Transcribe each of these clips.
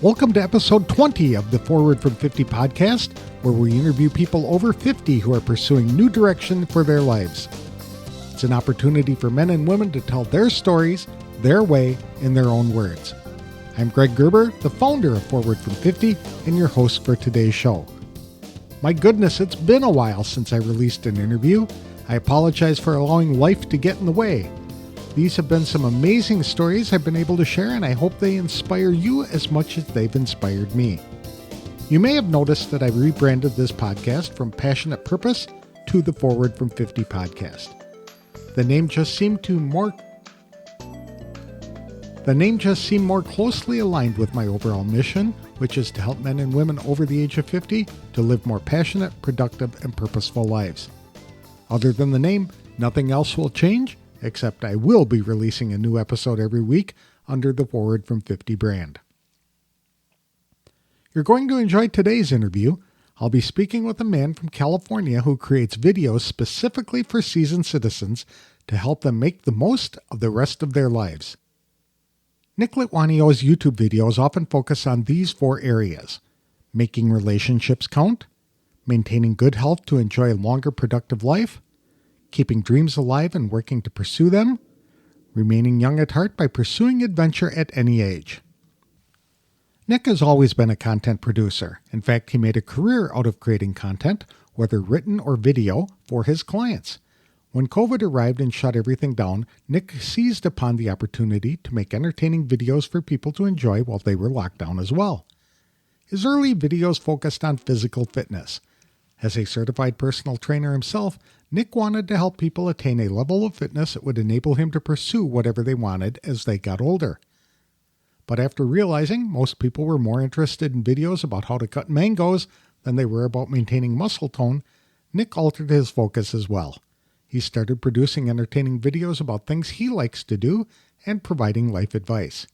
Welcome to episode 20 of the Forward from 50 podcast, where we interview people over 50 who are pursuing new direction for their lives. It's an opportunity for men and women to tell their stories, their way, in their own words. I'm Greg Gerber, the founder of Forward from 50 and your host for today's show. My goodness, it's been a while since I released an interview. I apologize for allowing life to get in the way. These have been some amazing stories I've been able to share, and I hope they inspire you as much as they've inspired me. You may have noticed that I rebranded this podcast from Passionate Purpose to the Forward from 50 podcast. The name just seemed more closely aligned with my overall mission, which is to help men and women over the age of 50 to live more passionate, productive, and purposeful lives. Other than the name, nothing else will change, except I will be releasing a new episode every week under the Forward from 50 brand. You're going to enjoy today's interview. I'll be speaking with a man from California who creates videos specifically for seasoned citizens to help them make the most of the rest of their lives. Nick Lituanio's YouTube videos often focus on these four areas: making relationships count, maintaining good health to enjoy a longer productive life, keeping dreams alive and working to pursue them, remaining young at heart by pursuing adventure at any age. Nick has always been a content producer. In fact, he made a career out of creating content, whether written or video, for his clients. When COVID arrived and shut everything down, Nick seized upon the opportunity to make entertaining videos for people to enjoy while they were locked down as well. His early videos focused on physical fitness. As a certified personal trainer himself, Nick wanted to help people attain a level of fitness that would enable him to pursue whatever they wanted as they got older. But after realizing most people were more interested in videos about how to cut mangoes than they were about maintaining muscle tone, Nick altered his focus as well. He started producing entertaining videos about things he likes to do and providing life advice.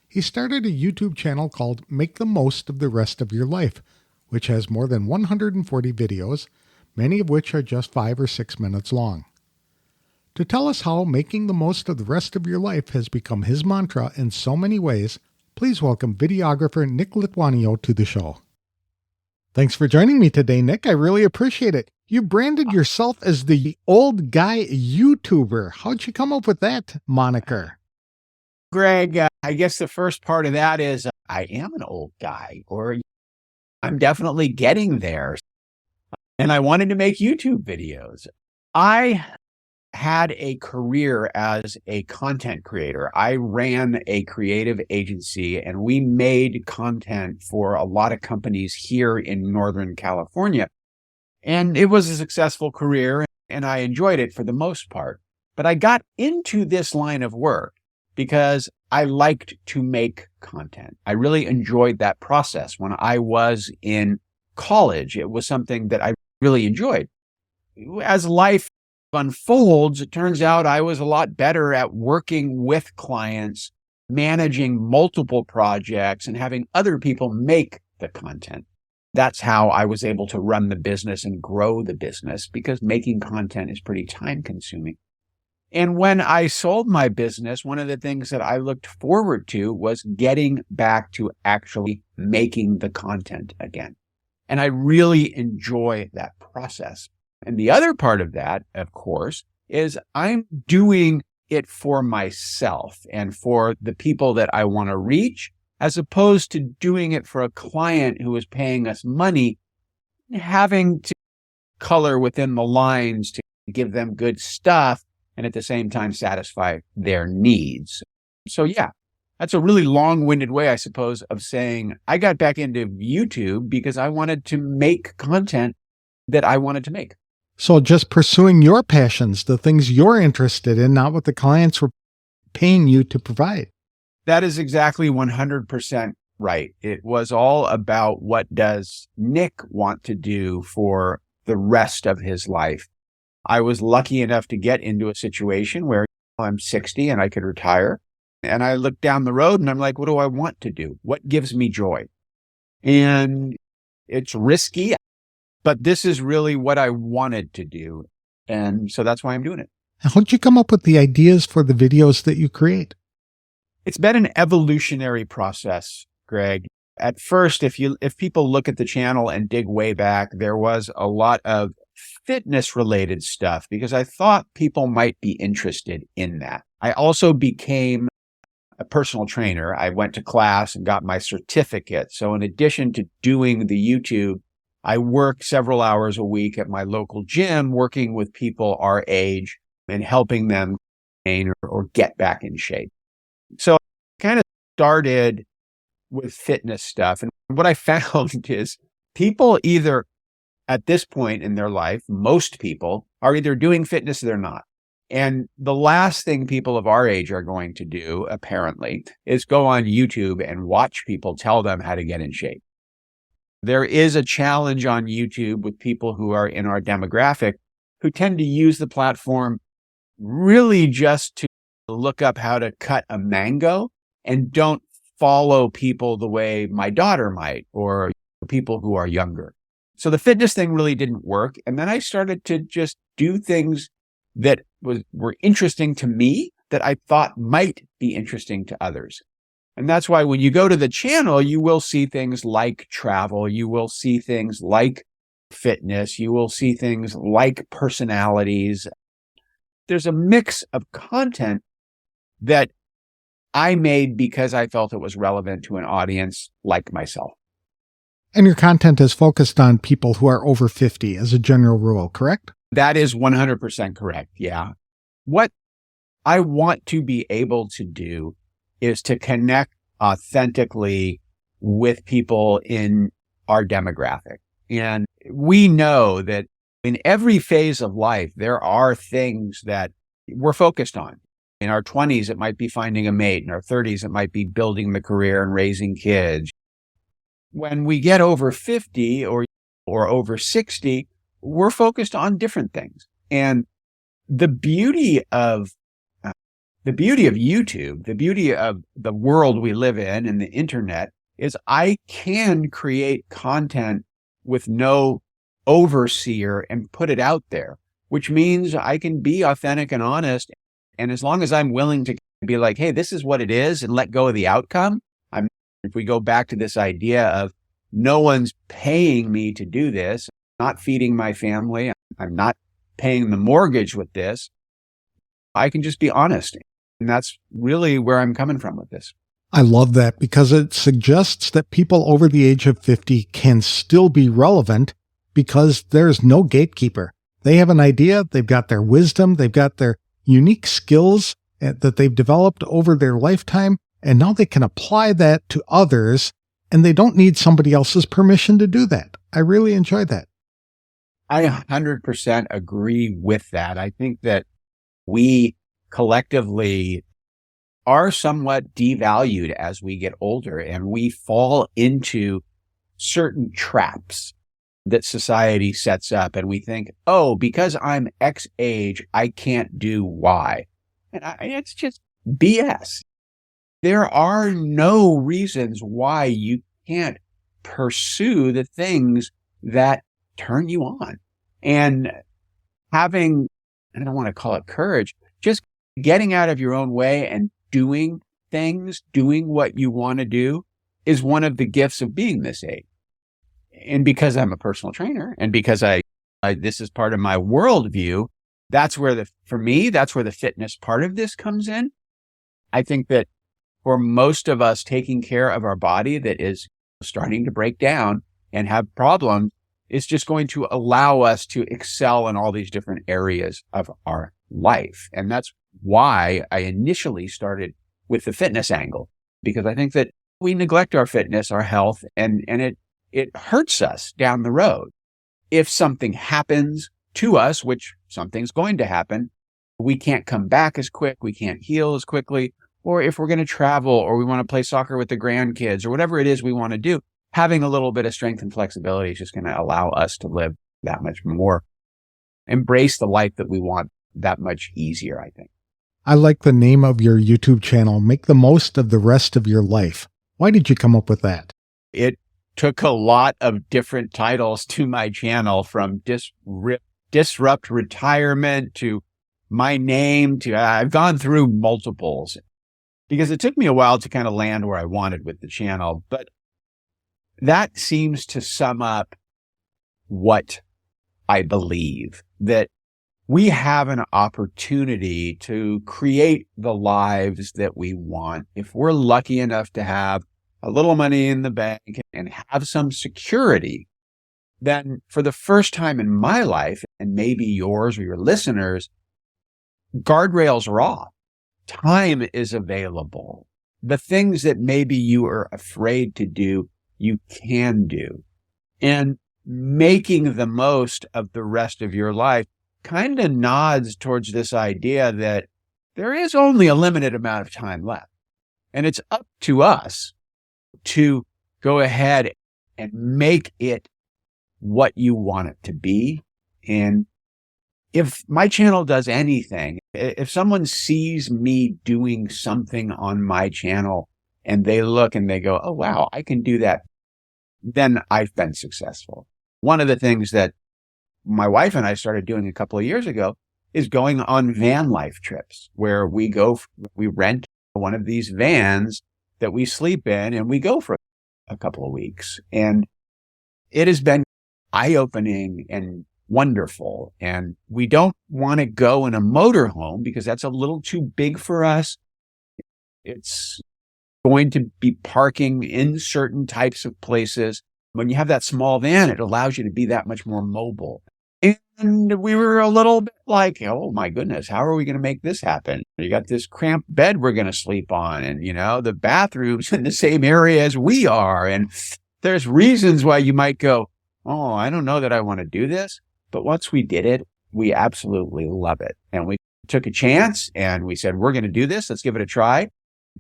He started a YouTube channel called Make the Most of the Rest of Your Life, which has more than 140 videos, many of which are just 5 or 6 minutes long. To tell us how making the most of the rest of your life has become his mantra in so many ways, please welcome videographer Nick Lituanio to the show. Thanks for joining me today, Nick. I really appreciate it. You branded yourself as the old guy YouTuber. How'd you come up with that moniker? Greg, I guess the first part of that is I am an old guy, or I'm definitely getting there. And I wanted to make YouTube videos. I had a career as a content creator. I ran a creative agency and we made content for a lot of companies here in Northern California. And it was a successful career and I enjoyed it for the most part. But I got into this line of work because I liked to make content. I really enjoyed that process. When I was in college, it was something that I really enjoyed. As life unfolds, it turns out I was a lot better at working with clients, managing multiple projects, and having other people make the content. That's how I was able to run the business and grow the business, because making content is pretty time consuming. And when I sold my business, one of the things that I looked forward to was getting back to actually making the content again. And I really enjoy that process. And the other part of that, of course, is I'm doing it for myself and for the people that I want to reach, as opposed to doing it for a client who is paying us money, having to color within the lines to give them good stuff and at the same time satisfy their needs. So yeah, that's a really long-winded way, I suppose, of saying I got back into YouTube because I wanted to make content that I wanted to make. So just pursuing your passions, the things you're interested in, not what the clients were paying you to provide. That is exactly 100% right. It was all about what does Nick want to do for the rest of his life. I was lucky enough to get into a situation where I'm 60 and I could retire. And I look down the road and I'm like, what do I want to do? What gives me joy? And it's risky, but this is really what I wanted to do. And so that's why I'm doing it. How'd you come up with the ideas for the videos that you create? It's been an evolutionary process Greg. At first, if people look at the channel and dig way back, there was a lot of fitness related stuff because I thought people might be interested in that. I also became a personal trainer. I went to class and got my certificate. So in addition to doing the YouTube, I work several hours a week at my local gym, working with people our age and helping them train or get back in shape. So I kind of started with fitness stuff. And what I found is people either at this point in their life, most people are either doing fitness or they're not. And the last thing people of our age are going to do, apparently, is go on YouTube and watch people tell them how to get in shape. There is a challenge on YouTube with people who are in our demographic who tend to use the platform really just to look up how to cut a mango and don't follow people the way my daughter might or people who are younger. So the fitness thing really didn't work. And then I started to just do things that were interesting to me that I thought might be interesting to others. And that's why when you go to the channel, you will see things like travel. You will see things like fitness. You will see things like personalities. There's a mix of content that I made because I felt it was relevant to an audience like myself. And your content is focused on people who are over 50 as a general rule, correct? That is 100% correct. Yeah. What I want to be able to do is to connect authentically with people in our demographic. And we know that in every phase of life, there are things that we're focused on. In our 20s, it might be finding a mate. In our 30s, it might be building the career and raising kids. When we get over 50 or over 60, we're focused on different things. And the beauty of YouTube, the beauty of the world we live in and the internet is I can create content with no overseer and put it out there, which means I can be authentic and honest. And as long as I'm willing to be like, hey, this is what it is and let go of the outcome. If we go back to this idea of no one's paying me to do this, not feeding my family, I'm not paying the mortgage with this, I can just be honest. And that's really where I'm coming from with this. I love that because it suggests that people over the age of 50 can still be relevant because there's no gatekeeper. They have an idea, they've got their wisdom, they've got their unique skills that they've developed over their lifetime, and now they can apply that to others, and they don't need somebody else's permission to do that. I really enjoy that. I 100% agree with that. I think that we collectively are somewhat devalued as we get older, and we fall into certain traps that society sets up. And we think, oh, because I'm X age, I can't do Y. And it's just BS. There are no reasons why you can't pursue the things that turn you on. And having, I don't want to call it courage, just getting out of your own way and doing things, doing what you want to do is one of the gifts of being this age. And because I'm a personal trainer and because this is part of my worldview, that's where for me, that's where the fitness part of this comes in. I think that for most of us, taking care of our body that is starting to break down and have problems is just going to allow us to excel in all these different areas of our life. And that's why I initially started with the fitness angle, because I think that we neglect our fitness, our health, and it hurts us down the road. If something happens to us, which something's going to happen, we can't come back as quick, we can't heal as quickly, or if we're going to travel or we want to play soccer with the grandkids or whatever it is we want to do, having a little bit of strength and flexibility is just going to allow us to live that much more, embrace the life that we want that much easier, I think. I like the name of your YouTube channel, Make the Most of the Rest of Your Life. Why did you come up with that? It took a lot of different titles to my channel, from Disrupt Retirement to my name to I've gone through multiples. because it took me a while to kind of land where I wanted with the channel. But that seems to sum up what I believe, that we have an opportunity to create the lives that we want. If we're lucky enough to have a little money in the bank and have some security, then for the first time in my life, and maybe yours or your listeners, guardrails are off. Time is available. The things that maybe you are afraid to do, you can do. And making the most of the rest of your life kind of nods towards this idea that there is only a limited amount of time left. And it's up to us to go ahead and make it what you want it to be. And if my channel does anything, if someone sees me doing something on my channel and they look and they go, oh, wow, I can do that, then I've been successful. One of the things that my wife and I started doing a couple of years ago is going on van life trips where we rent one of these vans that we sleep in and we go for a couple of weeks. And it has been eye-opening and wonderful. And we don't want to go in a motorhome because that's a little too big for us. It's going to be parking in certain types of places. When you have that small van, it allows you to be that much more mobile. And we were a little bit like, oh my goodness, how are we going to make this happen? You got this cramped bed we're going to sleep on, and the bathroom's in the same area as we are. And there's reasons why you might go, oh, I don't know that I want to do this. But once we did it, we absolutely love it. And we took a chance and we said, we're going to do this. Let's give it a try.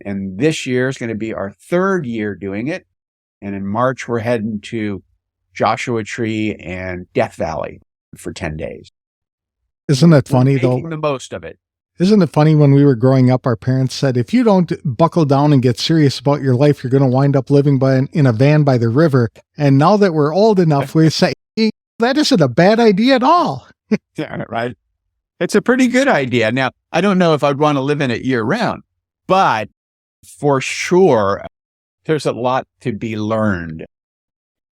And this year is going to be our third year doing it. And in March, we're heading to Joshua Tree and Death Valley for 10 days. Isn't it funny, though? Making the most of it. Isn't it funny, when we were growing up, our parents said, if you don't buckle down and get serious about your life, you're going to wind up living in a van by the river. And now that we're old enough, we say, that isn't a bad idea at all. Yeah, right. It's a pretty good idea. Now, I don't know if I'd want to live in it year round, but for sure, there's a lot to be learned.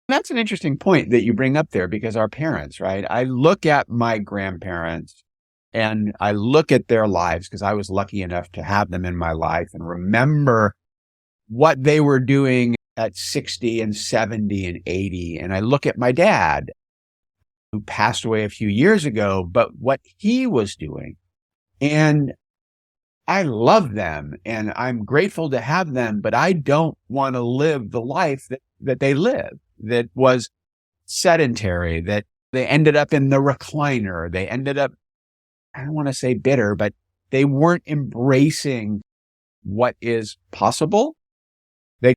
That's an interesting point that you bring up there, because our parents, right? I look at my grandparents and I look at their lives, because I was lucky enough to have them in my life, and remember what they were doing at 60 and 70 and 80. And I look at my dad, who passed away a few years ago, but what he was doing. And I love them and I'm grateful to have them, but I don't want to live the life that they lived, that was sedentary, that they ended up in the recliner. They ended up, I don't want to say bitter, but they weren't embracing what is possible. They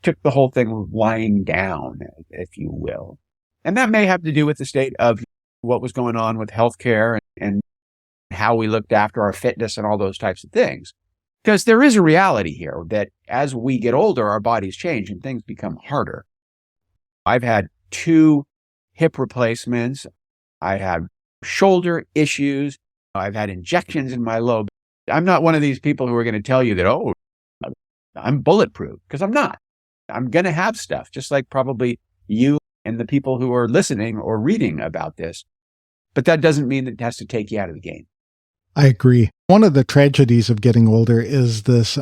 took the whole thing lying down, if you will. And that may have to do with the state of what was going on with healthcare and how we looked after our fitness and all those types of things. Because there is a reality here that as we get older, our bodies change and things become harder. I've had 2 hip replacements. I have shoulder issues. I've had injections in my lobe. I'm not one of these people who are going to tell you that, oh, I'm bulletproof, because I'm not. I'm going to have stuff, just like probably you and the people who are listening or reading about this. But that doesn't mean that it has to take you out of the game. I agree. One of the tragedies of getting older is this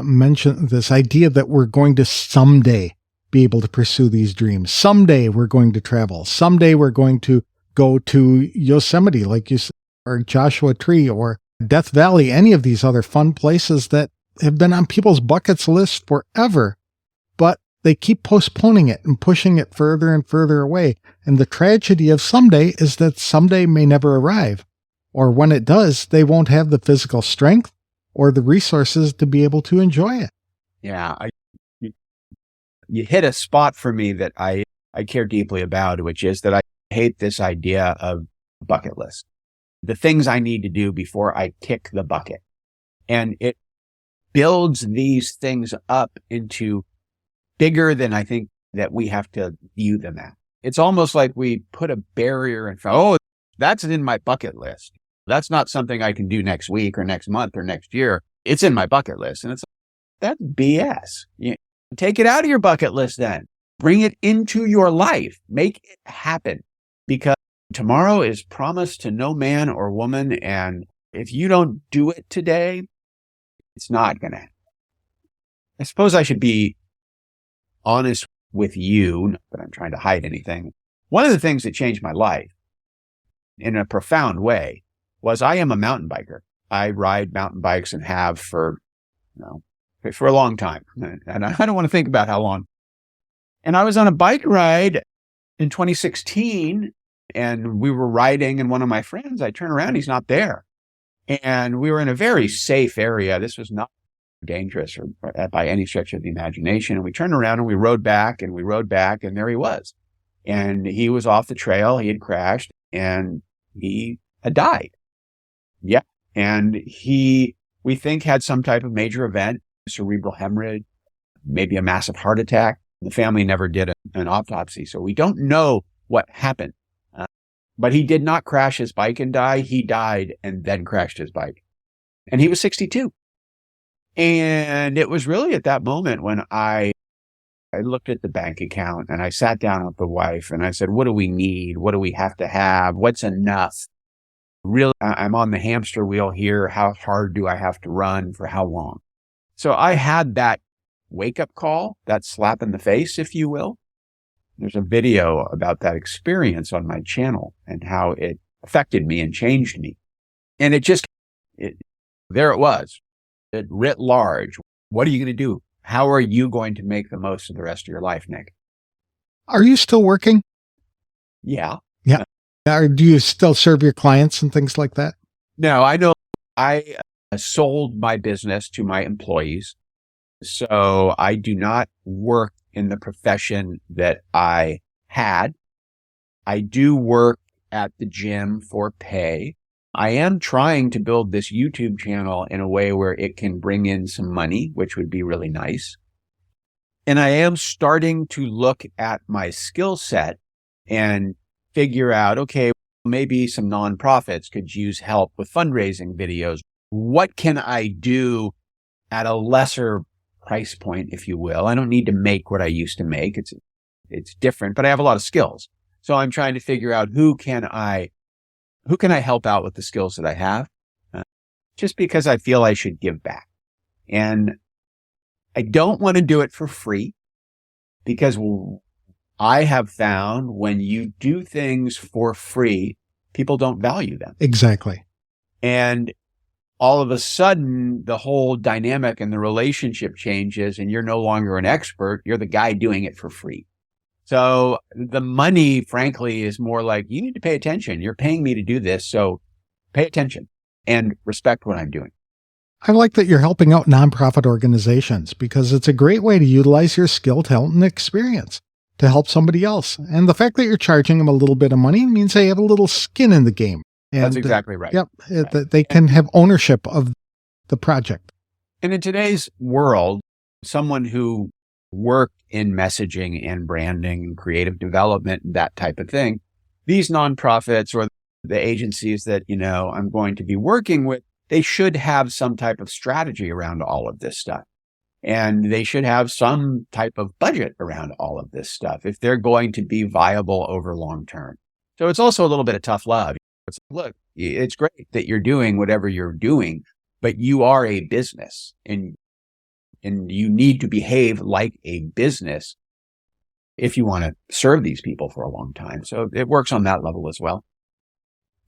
idea that we're going to someday be able to pursue these dreams. Someday we're going to travel. Someday we're going to go to Yosemite, like you said, or Joshua Tree or Death Valley, any of these other fun places that have been on people's buckets list forever. But they keep postponing it and pushing it further and further away. And the tragedy of someday is that someday may never arrive. Or when it does, they won't have the physical strength or the resources to be able to enjoy it. Yeah, you hit a spot for me that I care deeply about, which is that I hate this idea of bucket list. The things I need to do before I kick the bucket. And it builds these things up into bigger than I think that we have to view them at. It's almost like we put a barrier in front. Oh, that's in my bucket list. That's not something I can do next week or next month or next year. It's in my bucket list. And it's That's BS. Take it out of your bucket list then. Bring it into your life. Make it happen, because tomorrow is promised to no man or woman. And if you don't do it today, it's not going to happen. I suppose I should be honest with you, not that I'm trying to hide anything. One of the things that changed my life in a profound way was I am a mountain biker. I ride mountain bikes and have for a long time. And I don't want to think about how long. And I was on a bike ride in 2016, and we were riding, and one of my friends, I turn around, he's not there. And we were in a very safe area. This was not dangerous or by any stretch of the imagination. And we turned around and we rode back, and there he was. And he was off the trail. He had crashed and he had died. Yeah. And we think had some type of major event, cerebral hemorrhage, maybe a massive heart attack. The family never did an autopsy, so we don't know what happened. But he did not crash his bike and die. He died and then crashed his bike. And he was 62. And it was really at that moment when I looked at the bank account and I sat down with the wife and I said, what do we need? What do we have to have? What's enough? Really, I'm on the hamster wheel here. How hard do I have to run for how long? So I had that wake-up call, that slap in the face, if you will. There's a video about that experience on my channel and how it affected me and changed me. And there it was. It writ large. What are you going to do? How are you going to make the most of the rest of your life, Nick? Are you still working? Yeah. Yeah. Or do you still serve your clients and things like that? No, I know I sold my business to my employees. So I do not work in the profession that I had. I do work at the gym for pay. I am trying to build this YouTube channel in a way where it can bring in some money, which would be really nice. And I am starting to look at my skill set and figure out, okay, maybe some nonprofits could use help with fundraising videos. What can I do at a lesser price point, if you will? I don't need to make what I used to make. It's different, but I have a lot of skills. So I'm trying to figure out who can I help out with the skills that I have, just because I feel I should give back. And I don't want to do it for free, because I have found when you do things for free, people don't value them. Exactly. And all of a sudden, the whole dynamic and the relationship changes, and you're no longer an expert. You're the guy doing it for free. So the money, frankly, is more like, you need to pay attention. You're paying me to do this, so pay attention and respect what I'm doing. I like that you're helping out nonprofit organizations, because it's a great way to utilize your skill, talent, and experience to help somebody else. And the fact that you're charging them a little bit of money means they have a little skin in the game. And, that's exactly right. Yep. Right. They can have ownership of the project. And in today's world, someone who worked in messaging and branding and creative development, that type of thing, these nonprofits or the agencies that, I'm going to be working with, they should have some type of strategy around all of this stuff. And they should have some type of budget around all of this stuff if they're going to be viable over long term. So it's also a little bit of tough love. Look, it's great that you're doing whatever you're doing, but you are a business and you need to behave like a business if you want to serve these people for a long time. So it works on that level as well.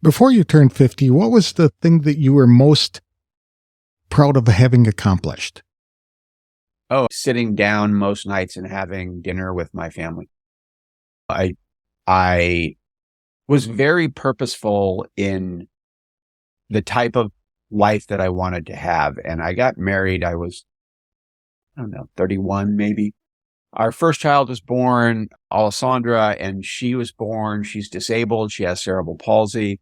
Before you turned 50, what was the thing that you were most proud of having accomplished? Oh, sitting down most nights and having dinner with my family. I was very purposeful in the type of life that I wanted to have. And I got married. I was, 31 maybe. Our first child was born, Alessandra, and she was born. She's disabled. She has cerebral palsy,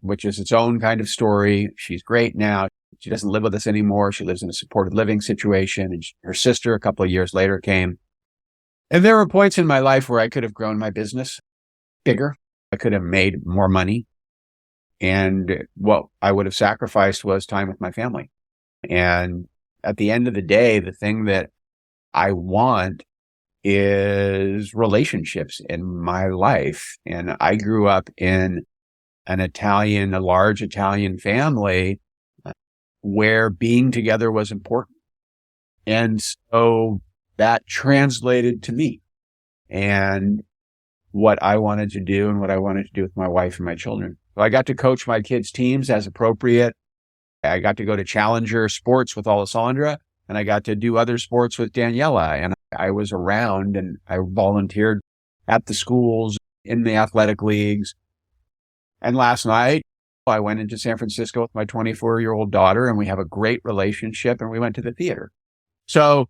which is its own kind of story. She's great now. She doesn't live with us anymore. She lives in a supported living situation. And her sister, a couple of years later, came. And there were points in my life where I could have grown my business bigger. I could have made more money. And what I would have sacrificed was time with my family. And at the end of the day, the thing that I want is relationships in my life. And I grew up in a large Italian family where being together was important. And so that translated to me and what I wanted to do and what I wanted to do with my wife and my children. So I got to coach my kids' teams as appropriate. I got to go to Challenger Sports with Alessandra, and I got to do other sports with Daniela. And I was around and I volunteered at the schools, in the athletic leagues. And last night, I went into San Francisco with my 24-year-old daughter, and we have a great relationship, and we went to the theater. So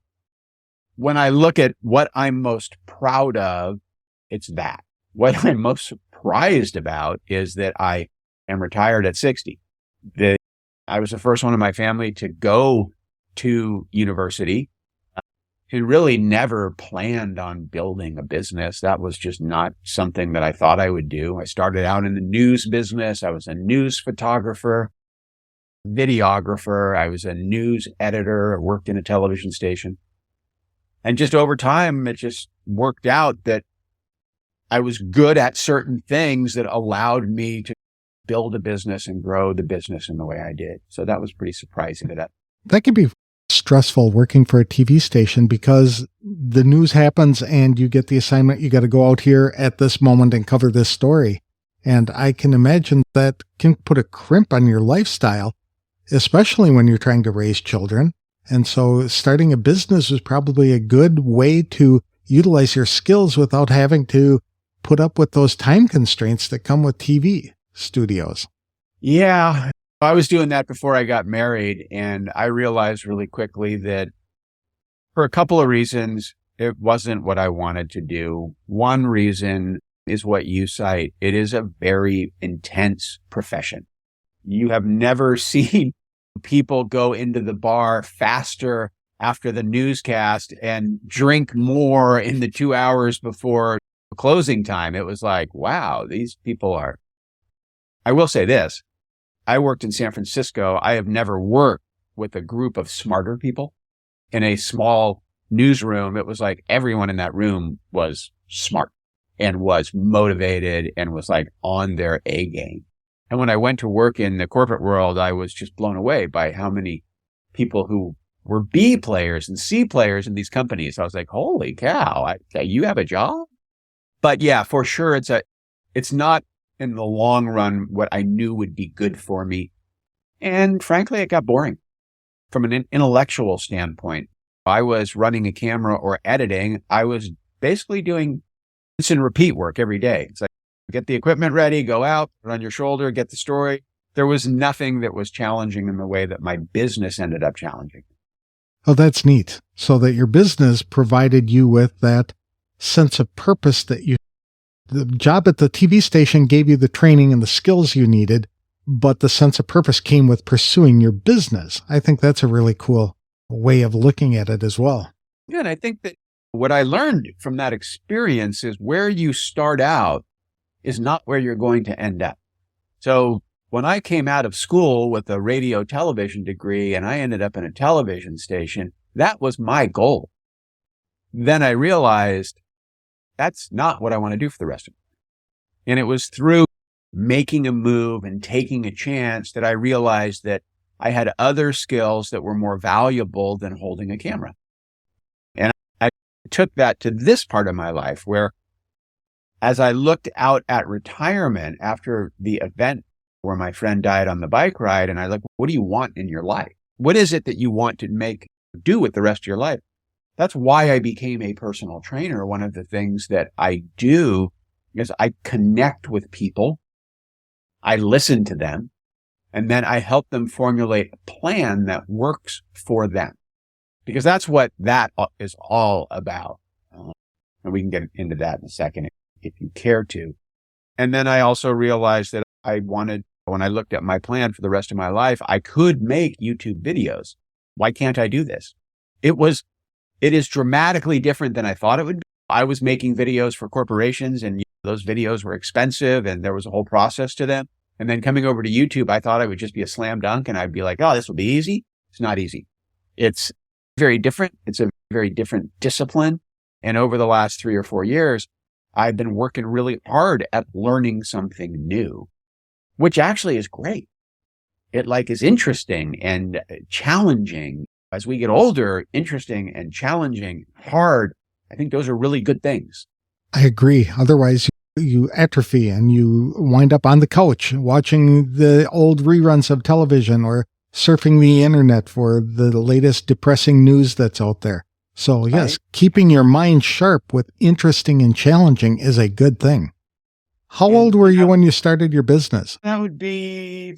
when I look at what I'm most proud of, it's that. What I'm most surprised about is that I am retired at 60. I was the first one in my family to go to university, who really never planned on building a business. That was just not something that I thought I would do. I started out in the news business. I was a news photographer, videographer. I was a news editor. I worked in a television station. And just over time, it just worked out that I was good at certain things that allowed me to build a business and grow the business in the way I did. So that was pretty surprising. That can be stressful working for a TV station because the news happens and you get the assignment, you got to go out here at this moment and cover this story. And I can imagine that can put a crimp on your lifestyle, especially when you're trying to raise children. And so starting a business is probably a good way to utilize your skills without having to put up with those time constraints that come with TV studios. Yeah, I was doing that before I got married, and I realized really quickly that for a couple of reasons, it wasn't what I wanted to do. One reason is what you cite. It is a very intense profession. You have never seen people go into the bar faster after the newscast and drink more in the 2 hours before closing time. It was like, wow, these people are... I will say this. I worked in San Francisco. I have never worked with a group of smarter people in a small newsroom. It was like everyone in that room was smart and was motivated and was like on their A game. And when I went to work in the corporate world, I was just blown away by how many people who were B players and C players in these companies. I was like, holy cow, you have a job? But yeah, for sure, it's not in the long run what I knew would be good for me. And frankly, it got boring from an intellectual standpoint. I was running a camera or editing. I was basically doing rinse and repeat work every day. It's like, get the equipment ready, go out, put on your shoulder, get the story. There was nothing that was challenging in the way that my business ended up challenging. Oh, that's neat. So that your business provided you with that sense of purpose the job at the TV station gave you the training and the skills you needed, but the sense of purpose came with pursuing your business. I think that's a really cool way of looking at it as well. Yeah, and I think that what I learned from that experience is where you start out is not where you're going to end up. So when I came out of school with a radio television degree and I ended up in a television station, that was my goal. Then I realized that's not what I want to do for the rest of it. And it was through making a move and taking a chance that I realized that I had other skills that were more valuable than holding a camera. And I took that to this part of my life where as I looked out at retirement after the event where my friend died on the bike ride, and I looked, what do you want in your life? What is it that you want to do with the rest of your life? That's why I became a personal trainer. One of the things that I do is I connect with people, I listen to them, and then I help them formulate a plan that works for them. Because that's what that is all about. And we can get into that in a second if you care to. And then I also realized that when I looked at my plan for the rest of my life, I could make YouTube videos. Why can't I do this? It is dramatically different than I thought it would be. I was making videos for corporations and those videos were expensive and there was a whole process to them. And then coming over to YouTube, I thought I would just be a slam dunk and I'd be like, oh, this will be easy. It's not easy. It's very different. It's a very different discipline. And over the last 3 or 4 years, I've been working really hard at learning something new, which actually is great. It is interesting and challenging. As we get older, interesting and challenging, hard. I think those are really good things. I agree. Otherwise, you atrophy and you wind up on the couch watching the old reruns of television or surfing the internet for the latest depressing news that's out there. So yes, keeping your mind sharp with interesting and challenging is a good thing. How old were you when you started your business? That would be,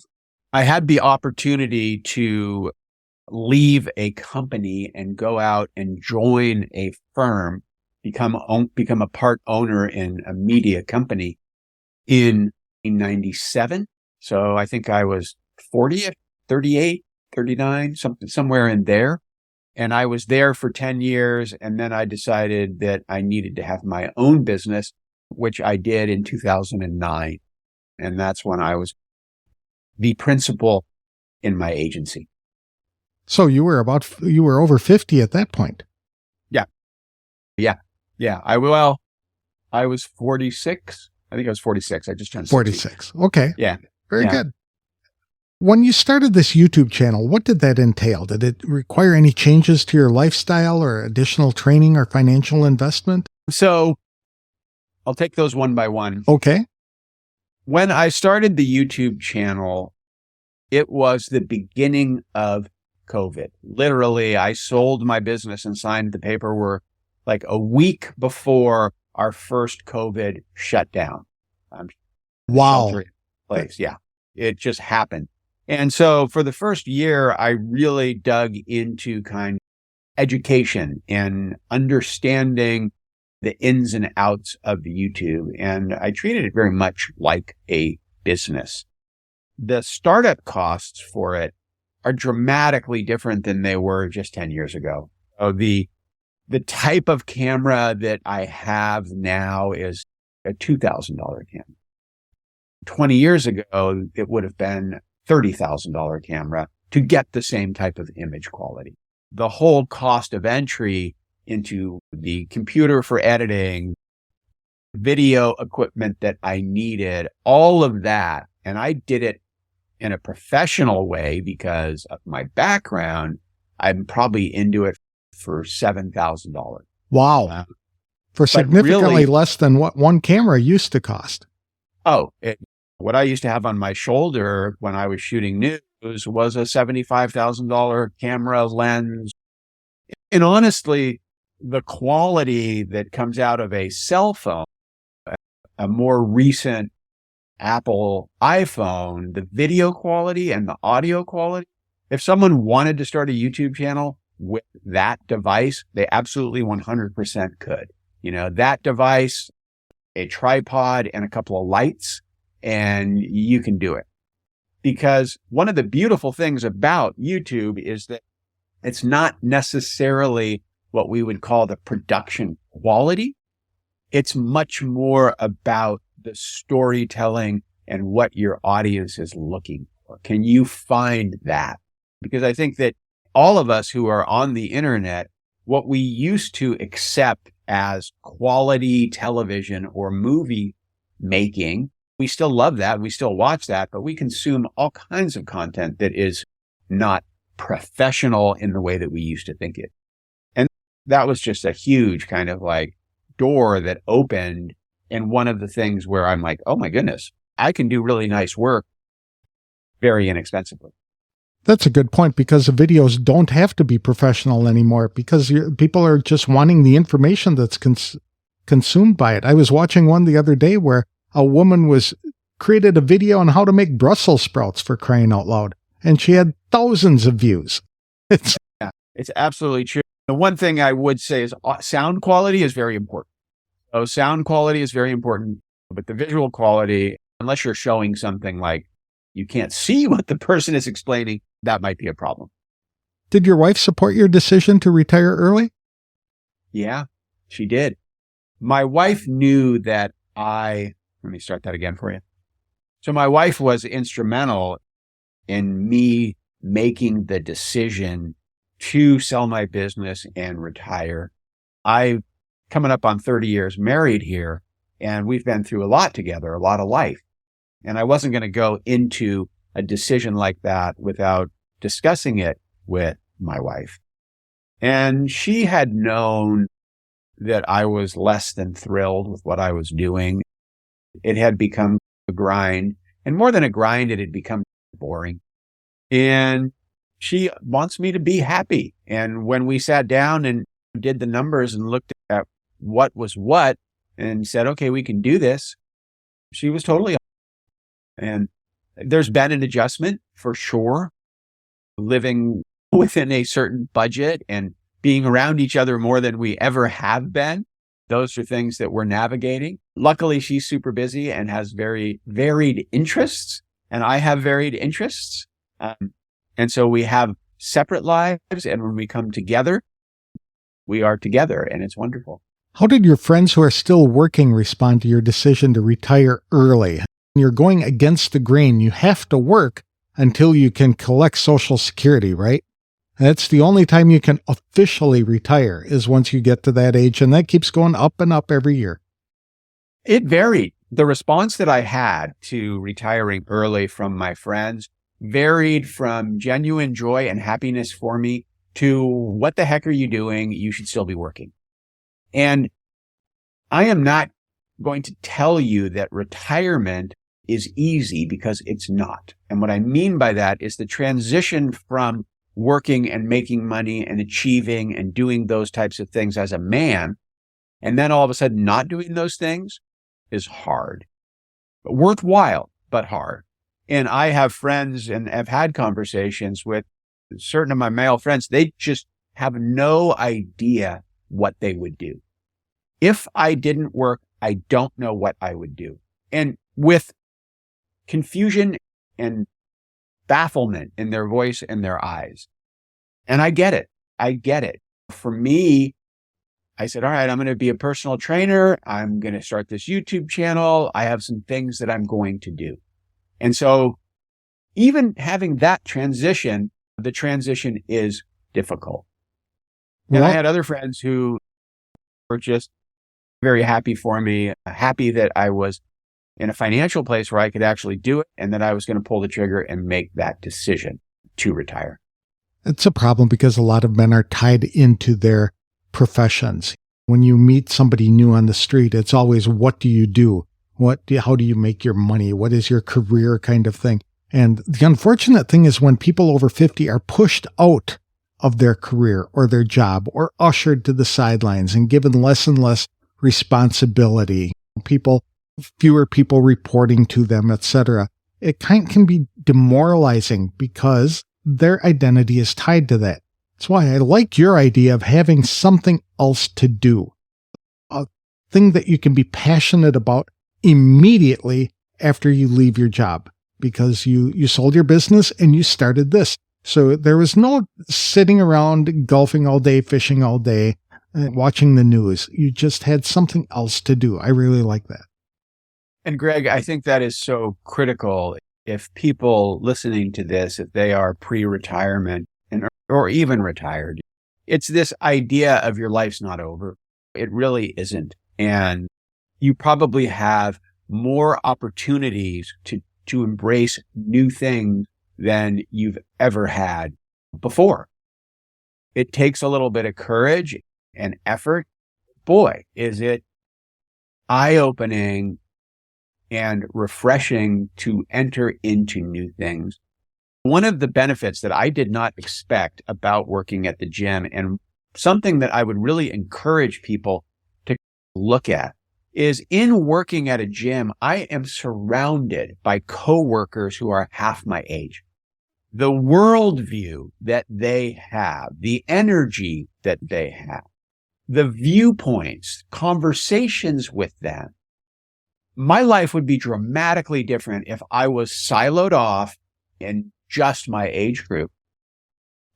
I had the opportunity to leave a company and go out and join a firm, become a part owner in a media company in 97. So I think I was 40, 38, 39, somewhere in there. And I was there for 10 years. And then I decided that I needed to have my own business, which I did in 2009. And that's when I was the principal in my agency. So you were over 50 at that point. Yeah. I was 46. I think I was 46. I just turned 46. Okay. Yeah. Very good. When you started this YouTube channel, what did that entail? Did it require any changes to your lifestyle or additional training or financial investment? So I'll take those one by one. Okay. When I started the YouTube channel, it was the beginning of COVID. Literally, I sold my business and signed the paperwork a week before our first COVID shutdown. Wow. Shelter in place. Yeah. It just happened. And so for the first year, I really dug into kind of education and understanding the ins and outs of YouTube. And I treated it very much like a business. The startup costs for it are dramatically different than they were just 10 years ago. So the type of camera that I have now is a $2,000 camera. 20 years ago, it would have been $30,000 camera to get the same type of image quality. The whole cost of entry into the computer for editing, video equipment that I needed, all of that. And I did it in a professional way because of my background. I'm probably into it for $7,000. Wow. For significantly really, less than what one camera used to cost. Oh, what I used to have on my shoulder when I was shooting news was a $75,000 camera lens. And honestly, the quality that comes out of a cell phone, a more recent Apple iPhone, the video quality and the audio quality, if someone wanted to start a YouTube channel with that device, they absolutely 100% could. That device, a tripod and a couple of lights, and you can do it. Because one of the beautiful things about YouTube is that it's not necessarily what we would call the production quality. It's much more about the storytelling and what your audience is looking for. Can you find that? Because I think that all of us who are on the internet, what we used to accept as quality television or movie making, we still love that. We still watch that, but we consume all kinds of content that is not professional in the way that we used to think it. And that was just a huge kind of door that opened. And one of the things where I'm like, oh my goodness, I can do really nice work very inexpensively. That's a good point, because the videos don't have to be professional anymore because people are just wanting the information that's consumed by it. I was watching one the other day where a woman created a video on how to make Brussels sprouts, for crying out loud. And she had thousands of views. It's absolutely true. The one thing I would say is sound quality is very important. So sound quality is very important, but the visual quality, unless you're showing something you can't see what the person is explaining, that might be a problem. Did your wife support your decision to retire early? Yeah, she did. My wife knew that let me start that again for you. So my wife was instrumental in me making the decision to sell my business and retire. I coming up on 30 years married here, and we've been through a lot together, a lot of life. And I wasn't going to go into a decision like that without discussing it with my wife. And she had known that I was less than thrilled with what I was doing. It had become a grind, and more than a grind, it had become boring. And she wants me to be happy. And when we sat down and did the numbers and looked at what was what and said, okay, we can do this, she was totally. And there's been an adjustment for sure, living within a certain budget and being around each other more than we ever have been. Those are things that we're navigating. Luckily, she's super busy and has very varied interests, and I have varied interests. And so we have separate lives, and when we come together, we are together, and it's wonderful. How did your friends who are still working respond to your decision to retire early? You're going against the grain. You have to work until you can collect Social Security, right? That's the only time you can officially retire, is once you get to that age, and that keeps going up and up every year. It varied. The response that I had to retiring early from my friends varied from genuine joy and happiness for me to what the heck are you doing? You should still be working. And I am not going to tell you that retirement is easy, because it's not. And what I mean by that is the transition from working and making money and achieving and doing those types of things as a man, and then all of a sudden not doing those things, is hard. Worthwhile, but hard. And I have friends and have had conversations with certain of my male friends. They just have no idea what they would do. If I didn't work, I don't know what I would do. And with confusion and bafflement in their voice and their eyes. And I get it. I get it. For me, I said, all right, I'm going to be a personal trainer. I'm going to start this YouTube channel. I have some things that I'm going to do. And so even having that transition, the transition is difficult. And I had other friends who were just very happy for me, happy that I was in a financial place where I could actually do it, and that I was going to pull the trigger and make that decision to retire. It's a problem because a lot of men are tied into their professions. When you meet somebody new on the street, it's always, what do you do? How do you make your money? What is your career kind of thing? And the unfortunate thing is when people over 50 are pushed out of their career or their job, or ushered to the sidelines and given less and less responsibility, fewer people reporting to them, etc. It can be demoralizing because their identity is tied to that. That's why I like your idea of having something else to do, a thing that you can be passionate about immediately after you leave your job, because you sold your business and you started this. So there was no sitting around golfing all day, fishing all day, watching the news. You just had something else to do. I really like that. And Greg, I think that is so critical. If people listening to this, if they are pre-retirement or even retired, it's this idea of your life's not over. It really isn't. And you probably have more opportunities to embrace new things than you've ever had before. It takes a little bit of courage and effort. Boy, is it eye-opening and refreshing to enter into new things. One of the benefits that I did not expect about working at the gym, and something that I would really encourage people to look at, is in working at a gym, I am surrounded by coworkers who are half my age. The worldview that they have, the energy that they have, the viewpoints, conversations with them. My life would be dramatically different if I was siloed off in just my age group,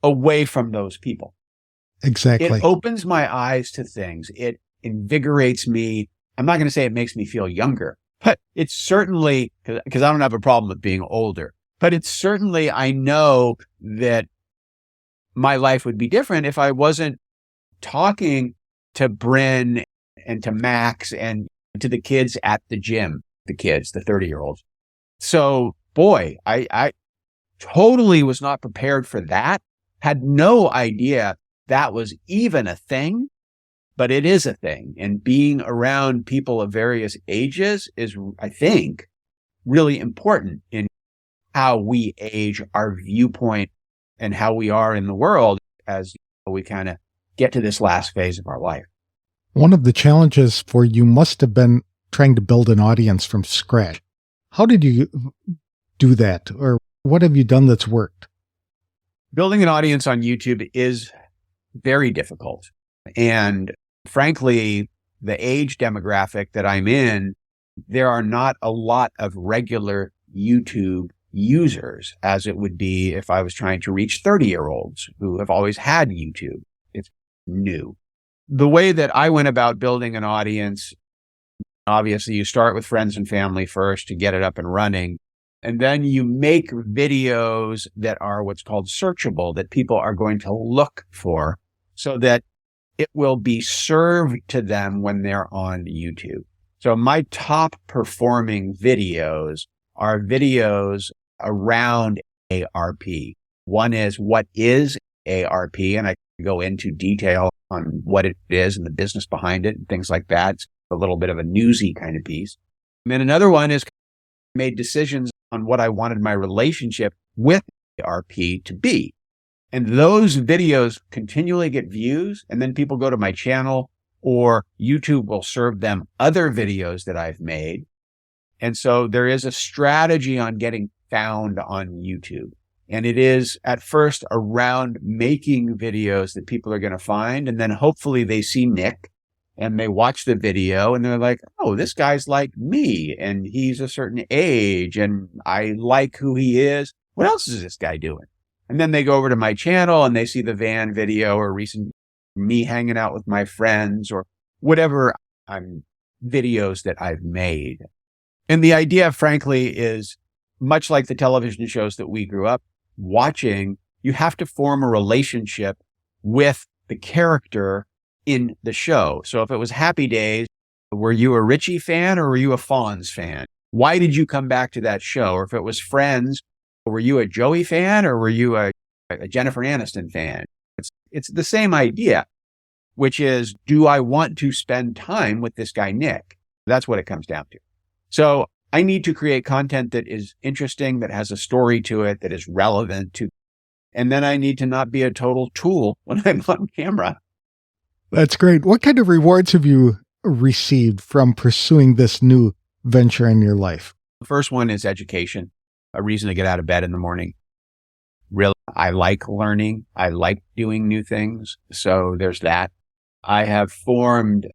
away from those people. Exactly. It opens my eyes to things. It invigorates me. I'm not going to say it makes me feel younger, but it's certainly, because I don't have a problem with being older, but it's certainly, I know that my life would be different if I wasn't talking to Bryn and to Max and to the kids at the gym, the 30-year-olds. So boy, I totally was not prepared for that. Had no idea that was even a thing, but it is a thing. And being around people of various ages is, I think, really important in how we age, our viewpoint, and how we are in the world as we kind of get to this last phase of our life. One of the challenges for you must have been trying to build an audience from scratch. How did you do that? Or what have you done that's worked? Building an audience on YouTube is very difficult. And frankly, the age demographic that I'm in, there are not a lot of regular YouTube users as it would be if I was trying to reach 30-year-olds who have always had YouTube. It's new. The way that I went about building an audience, obviously you start with friends and family first to get it up and running. And then you make videos that are what's called searchable, that people are going to look for so that it will be served to them when they're on YouTube. So my top performing videos are videos around ARP. One is, what is ARP? And I go into detail on what it is and the business behind it and things like that. It's a little bit of a newsy kind of piece. And then another one is made decisions on what I wanted my relationship with ARP to be. And those videos continually get views, and then people go to my channel, or YouTube will serve them other videos that I've made. And so there is a strategy on getting found on YouTube. And it is at first around making videos that people are going to find. And then hopefully they see Nick and they watch the video and they're like, oh, this guy's like me and he's a certain age and I like who he is. What else is this guy doing? And then they go over to my channel and they see the van video or recent me hanging out with my friends or whatever videos that I've made. And the idea, frankly, is much like the television shows that we grew up watching, you have to form a relationship with the character in the show. So if it was Happy Days, were you a Richie fan or were you a Fonz fan? Why did you come back to that show? Or if it was Friends, were you a Joey fan or were you a Jennifer Aniston fan? It's the same idea, which is, do I want to spend time with this guy, Nick? That's what it comes down to. So I need to create content that is interesting, that has a story to it, that is relevant to, and then I need to not be a total tool when I'm on camera. That's great. What kind of rewards have you received from pursuing this new venture in your life? The first one is education, a reason to get out of bed in the morning. Really, I like learning. I like doing new things. So there's that. I have formed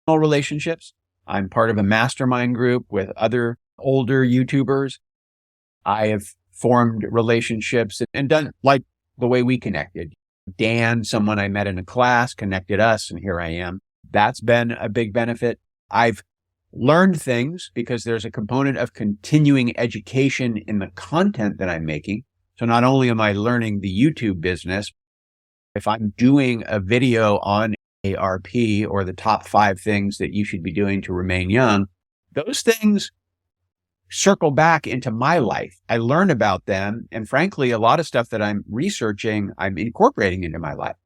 relationships. I'm part of a mastermind group with other older YouTubers. I have formed relationships and done like the way we connected. Dan, someone I met in a class, connected us, and here I am. That's been a big benefit. I've learned things because there's a component of continuing education in the content that I'm making. So not only am I learning the YouTube business, if I'm doing a video on ARP or the top 5 things that you should be doing to remain young, those things circle back into my life. I learn about them. And frankly, a lot of stuff that I'm researching, I'm incorporating into my life.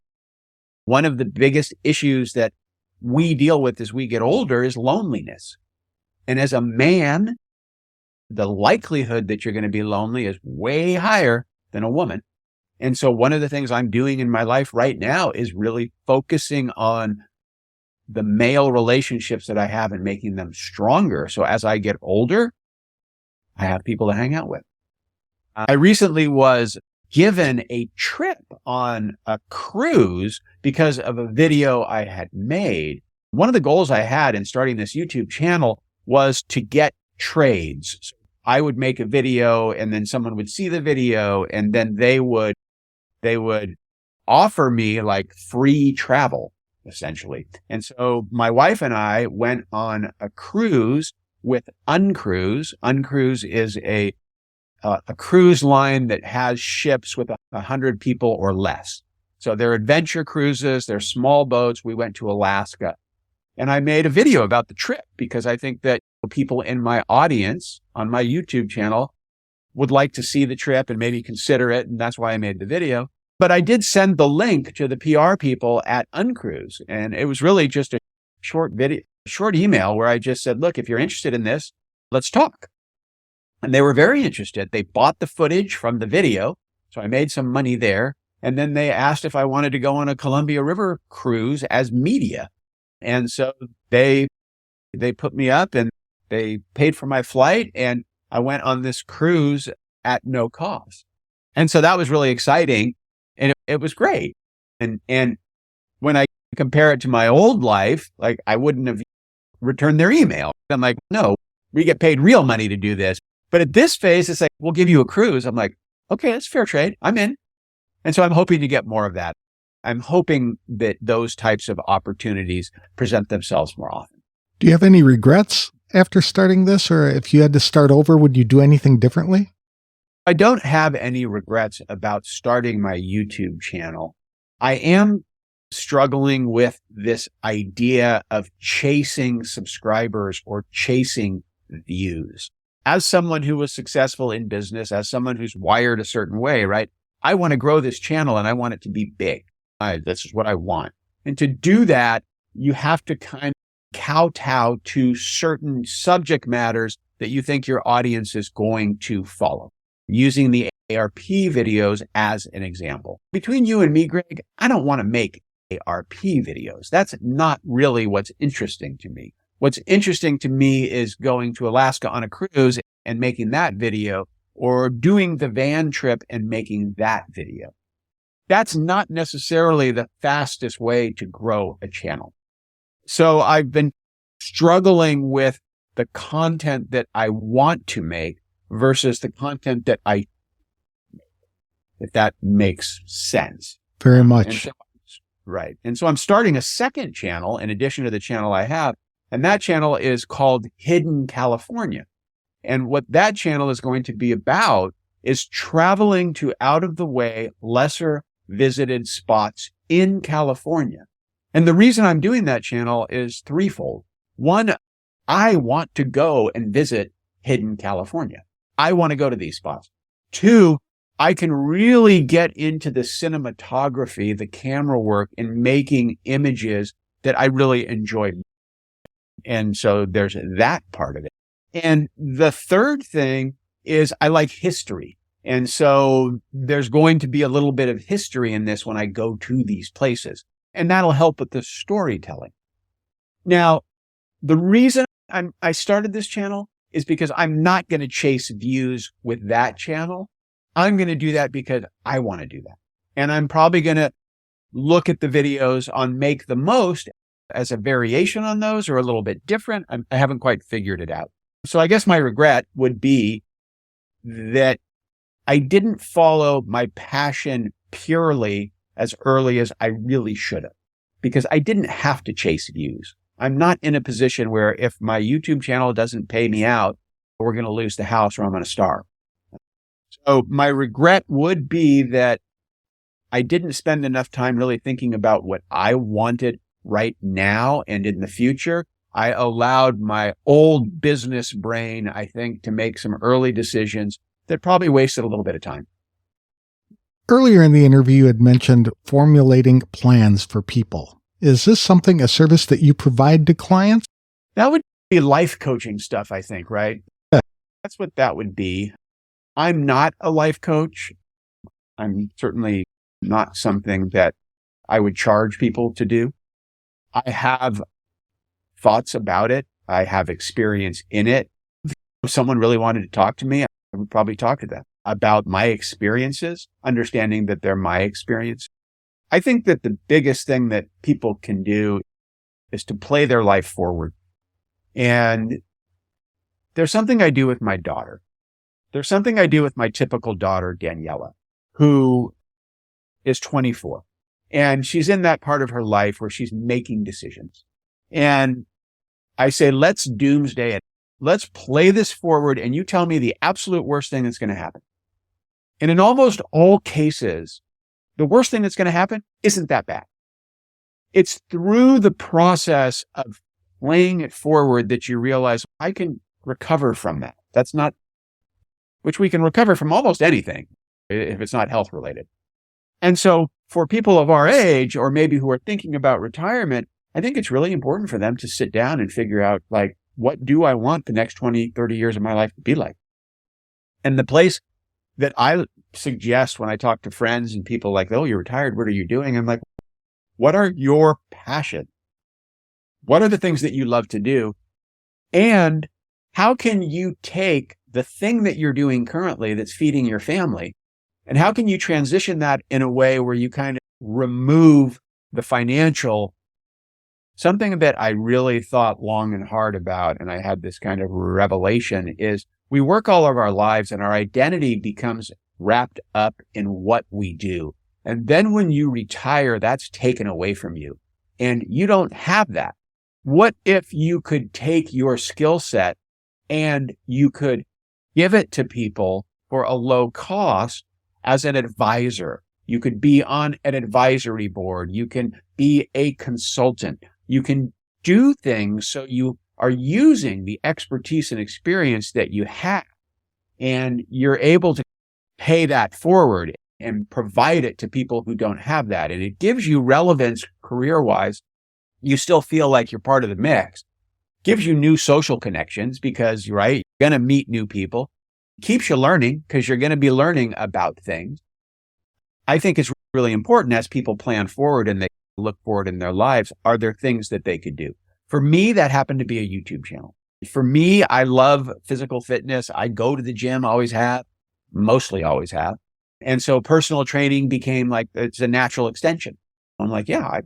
One of the biggest issues that we deal with as we get older is loneliness. And as a man, the likelihood that you're going to be lonely is way higher than a woman. And so one of the things I'm doing in my life right now is really focusing on the male relationships that I have and making them stronger. So as I get older, I have people to hang out with. I recently was given a trip on a cruise because of a video I had made. One of the goals I had in starting this YouTube channel was to get trades. So I would make a video and then someone would see the video and then they would offer me like free travel, essentially. And so my wife and I went on a cruise with Uncruise. Uncruise is a cruise line that has ships with 100 people or less. So they're adventure cruises, they're small boats. We went to Alaska, and I made a video about the trip because I think that people in my audience on my YouTube channel would like to see the trip and maybe consider it. And that's why I made the video. But I did send the link to the PR people at Uncruise. And it was really just a short email where I just said, look, if you're interested in this, let's talk. And they were very interested. They bought the footage from the video. So I made some money there. And then they asked if I wanted to go on a Columbia River cruise as media. And so they put me up and they paid for my flight, and I went on this cruise at no cost. And so that was really exciting, and it was great. And when I compare it to my old life, like I wouldn't have returned their email. I'm like, no, we get paid real money to do this. But at this phase, it's like, we'll give you a cruise. I'm like, okay, that's fair trade. I'm in. And so I'm hoping to get more of that. I'm hoping that those types of opportunities present themselves more often. Do you have any regrets after starting this? Or if you had to start over, would you do anything differently? I don't have any regrets about starting my YouTube channel. I am struggling with this idea of chasing subscribers or chasing views. As someone who was successful in business, as someone who's wired a certain way, right? I want to grow this channel and I want it to be big. This is what I want. And to do that, you have to kind of kowtow to certain subject matters that you think your audience is going to follow. Using the ARP videos as an example. Between you and me, Greg, I don't want to make ARP videos. That's not really what's interesting to me. What's interesting to me is going to Alaska on a cruise and making that video, or doing the van trip and making that video. That's not necessarily the fastest way to grow a channel. So I've been struggling with the content that I want to make versus the content that I, if that makes sense. Very much. Right. And so I'm starting a second channel in addition to the channel I have, and that channel is called Hidden California. And what that channel is going to be about is traveling to out of the way, lesser visited spots in California. And the reason I'm doing that channel is threefold. One, I want to go and visit Hidden California. I want to go to these spots. Two, I can really get into the cinematography, the camera work, and making images that I really enjoy. And so there's that part of it. And the third thing is I like history. And so there's going to be a little bit of history in this when I go to these places. And that'll help with the storytelling. Now, the reason I started this channel is because I'm not going to chase views with that channel. I'm going to do that because I want to do that. And I'm probably going to look at the videos on Make the Most as a variation on those or a little bit different. I haven't quite figured it out. So I guess my regret would be that I didn't follow my passion purely as early as I really should have, because I didn't have to chase views. I'm not in a position where if my YouTube channel doesn't pay me out, we're going to lose the house or I'm going to starve. So my regret would be that I didn't spend enough time really thinking about what I wanted right now and in the future. I allowed my old business brain, I think, to make some early decisions that probably wasted a little bit of time. Earlier in the interview, you had mentioned formulating plans for people. Is this a service that you provide to clients? That would be life coaching stuff, I think, right? Yeah. That's what that would be. I'm not a life coach. I'm certainly not something that I would charge people to do. I have thoughts about it. I have experience in it. If someone really wanted to talk to me, I would probably talk to them about my experiences, understanding that they're my experience. I think that the biggest thing that people can do is to play their life forward. And there's something I do with my daughter. There's something I do with my typical daughter, Daniela, who is 24. And she's in that part of her life where she's making decisions. And I say, let's doomsday it. Let's play this forward. And you tell me the absolute worst thing that's going to happen. And in almost all cases, the worst thing that's going to happen isn't that bad. It's through the process of laying it forward that you realize I can recover from that. That's not, which we can recover from almost anything if it's not health related. And so for people of our age, or maybe who are thinking about retirement, I think it's really important for them to sit down and figure out, like, what do I want the next 20, 30 years of my life to be like? And the place that I suggest when I talk to friends and people like, oh, you're retired, what are you doing? I'm like, what are your passions? What are the things that you love to do? And how can you take the thing that you're doing currently that's feeding your family, and how can you transition that in a way where you kind of remove the financial? Something that I really thought long and hard about, and I had this kind of revelation, is we work all of our lives and our identity becomes wrapped up in what we do. And then when you retire, that's taken away from you. And you don't have that. What if you could take your skill set and you could give it to people for a low cost as an advisor? You could be on an advisory board. You can be a consultant. You can do things so you are using the expertise and experience that you have, and you're able to pay that forward and provide it to people who don't have that. And it gives you relevance career-wise. You still feel like you're part of the mix. Gives you new social connections because, right, you're going to meet new people. Keeps you learning because you're going to be learning about things. I think it's really important as people plan forward and they look forward in their lives. Are there things that they could do? For me, that happened to be a YouTube channel. For me, I love physical fitness. I go to the gym, always have, mostly always have. And so personal training became like, it's a natural extension. I'm like, yeah,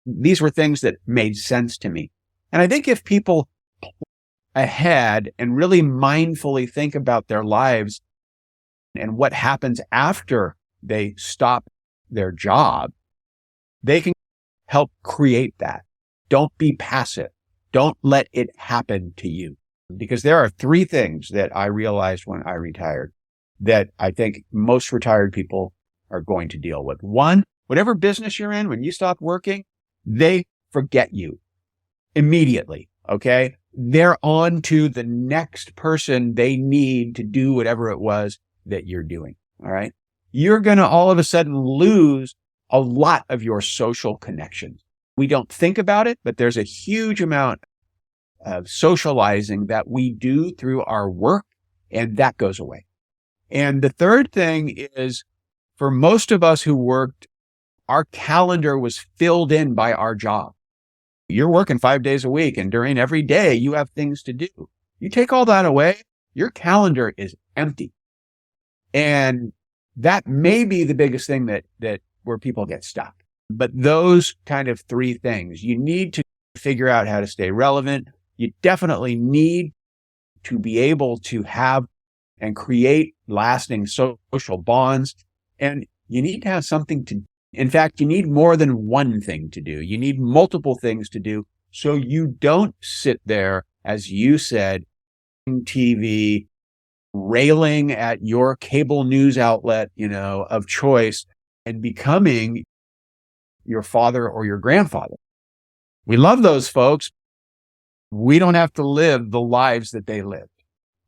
these were things that made sense to me. And I think if people plan ahead and really mindfully think about their lives and what happens after they stop their job, they can help create that. Don't be passive. Don't let it happen to you. Because there are three things that I realized when I retired that I think most retired people are going to deal with. One, whatever business you're in, when you stop working, they forget you immediately. Okay. They're on to the next person they need to do whatever it was that you're doing. All right. You're going to all of a sudden lose a lot of your social connections. We don't think about it, but there's a huge amount of socializing that we do through our work, and that goes away. And the third thing is, for most of us who worked, our calendar was filled in by our job. You're working 5 days a week, and during every day you have things to do. You take all that away, your calendar is empty. And that may be the biggest thing that where people get stuck. But those kind of three things, you need to figure out how to stay relevant. You definitely need to be able to have and create lasting social bonds. And you need to have something to, in fact, you need more than one thing to do. You need multiple things to do so you don't sit there, as you said, TV, railing at your cable news outlet, of choice and becoming your father or your grandfather. We love those folks. We don't have to live the lives that they lived.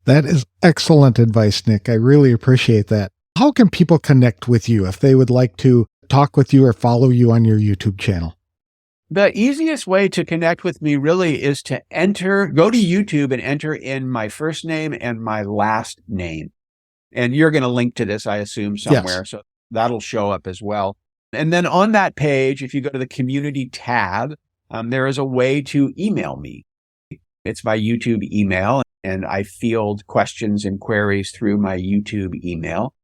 That is excellent advice, Nick. I really appreciate that. How can people connect with you if they would like to talk with you or follow you on your YouTube channel? The easiest way to connect with me really is to go to YouTube and enter in my first name and my last name. And you're going to link to this, I assume, somewhere. Yes. So that'll show up as well. And then on that page, if you go to the community tab, there is a way to email me. It's my YouTube email, and I field questions and queries through my YouTube email.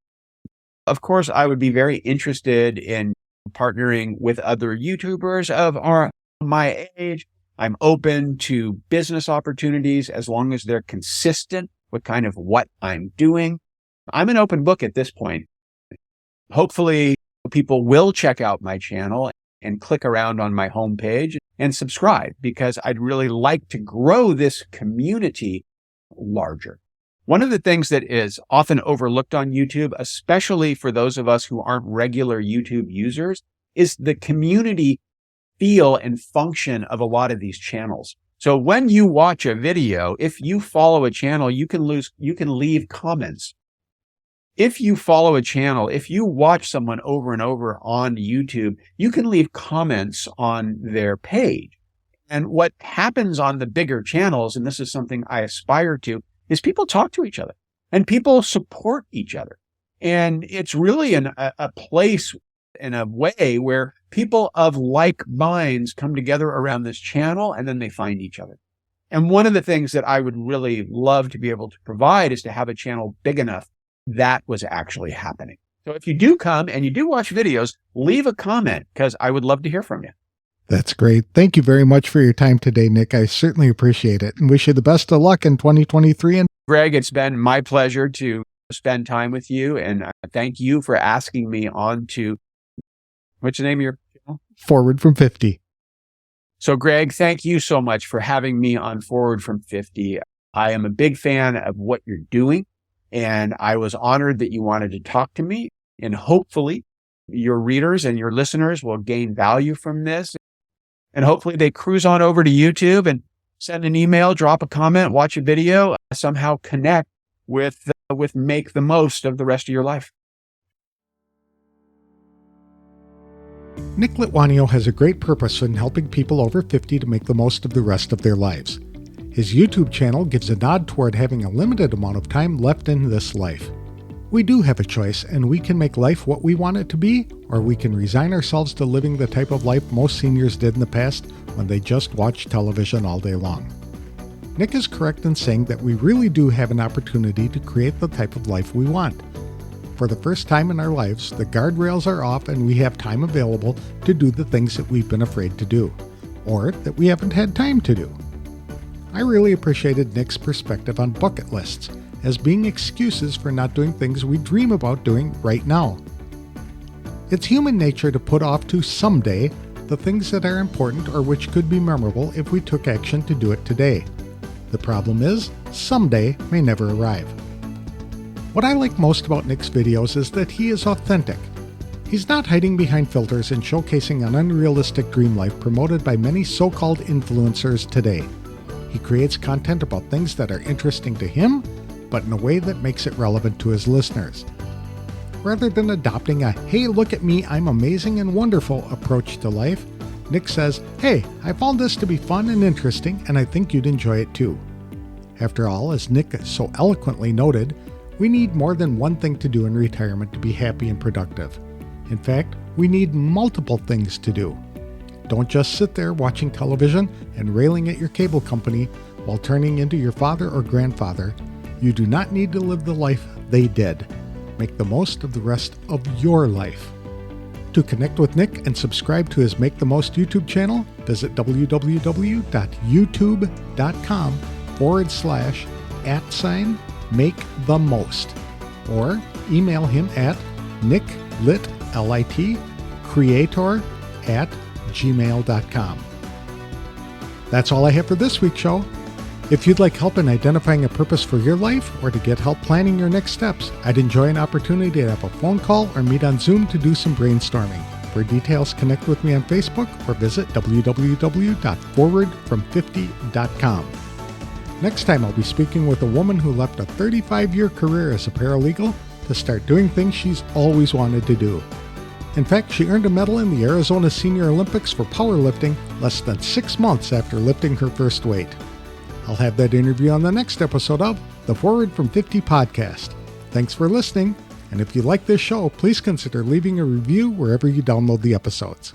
Of course, I would be very interested in partnering with other YouTubers of my age. I'm open to business opportunities as long as they're consistent with kind of what I'm doing. I'm an open book at this point. Hopefully, people will check out my channel and click around on my homepage and subscribe, because I'd really like to grow this community larger. One of the things that is often overlooked on YouTube, especially for those of us who aren't regular YouTube users, is the community feel and function of a lot of these channels. So when you watch a video, if you follow a channel, you can leave comments. If you follow a channel, if you watch someone over and over on YouTube, you can leave comments on their page. And what happens on the bigger channels, and this is something I aspire to, is people talk to each other and people support each other. And it's really a place in a way where people of like minds come together around this channel and then they find each other. And one of the things that I would really love to be able to provide is to have a channel big enough that was actually happening. So if you do come and you do watch videos, leave a comment because I would love to hear from you. That's great. Thank you very much for your time today, Nick. I certainly appreciate it and wish you the best of luck in 2023. And Greg, it's been my pleasure to spend time with you. And thank you for asking me on to, what's the name of your channel? Forward from 50. So Greg, thank you so much for having me on Forward from 50. I am a big fan of what you're doing. And I was honored that you wanted to talk to me. And hopefully your readers and your listeners will gain value from this. And hopefully they cruise on over to YouTube and send an email, drop a comment, watch a video, somehow connect with make the most of the rest of your life. Nick Lituanio has a great purpose in helping people over 50 to make the most of the rest of their lives. His YouTube channel gives a nod toward having a limited amount of time left in this life. We do have a choice, and we can make life what we want it to be, or we can resign ourselves to living the type of life most seniors did in the past when they just watched television all day long. Nick is correct in saying that we really do have an opportunity to create the type of life we want. For the first time in our lives, the guardrails are off and we have time available to do the things that we've been afraid to do, or that we haven't had time to do. I really appreciated Nick's perspective on bucket lists as being excuses for not doing things we dream about doing right now. It's human nature to put off to someday the things that are important or which could be memorable if we took action to do it today. The problem is, someday may never arrive. What I like most about Nick's videos is that he is authentic. He's not hiding behind filters and showcasing an unrealistic dream life promoted by many so-called influencers today. He creates content about things that are interesting to him, but in a way that makes it relevant to his listeners. Rather than adopting a, hey, look at me, I'm amazing and wonderful approach to life, Nick says, hey, I found this to be fun and interesting, and I think you'd enjoy it too. After all, as Nick so eloquently noted, we need more than one thing to do in retirement to be happy and productive. In fact, we need multiple things to do. Don't just sit there watching television and railing at your cable company while turning into your father or grandfather. You do not need to live the life they did. Make the most of the rest of your life. To connect with Nick and subscribe to his Make the Most YouTube channel, visit www.youtube.com/@MakeTheMost or email him at nicklitcreator@gmail.com. That's all I have for this week's show. If you'd like help in identifying a purpose for your life or to get help planning your next steps, I'd enjoy an opportunity to have a phone call or meet on Zoom to do some brainstorming. For details, connect with me on Facebook or visit www.forwardfrom50.com. Next time, I'll be speaking with a woman who left a 35-year career as a paralegal to start doing things she's always wanted to do. In fact, she earned a medal in the Arizona Senior Olympics for powerlifting less than 6 months after lifting her first weight. I'll have that interview on the next episode of the Forward from 50 podcast. Thanks for listening, and if you like this show, please consider leaving a review wherever you download the episodes.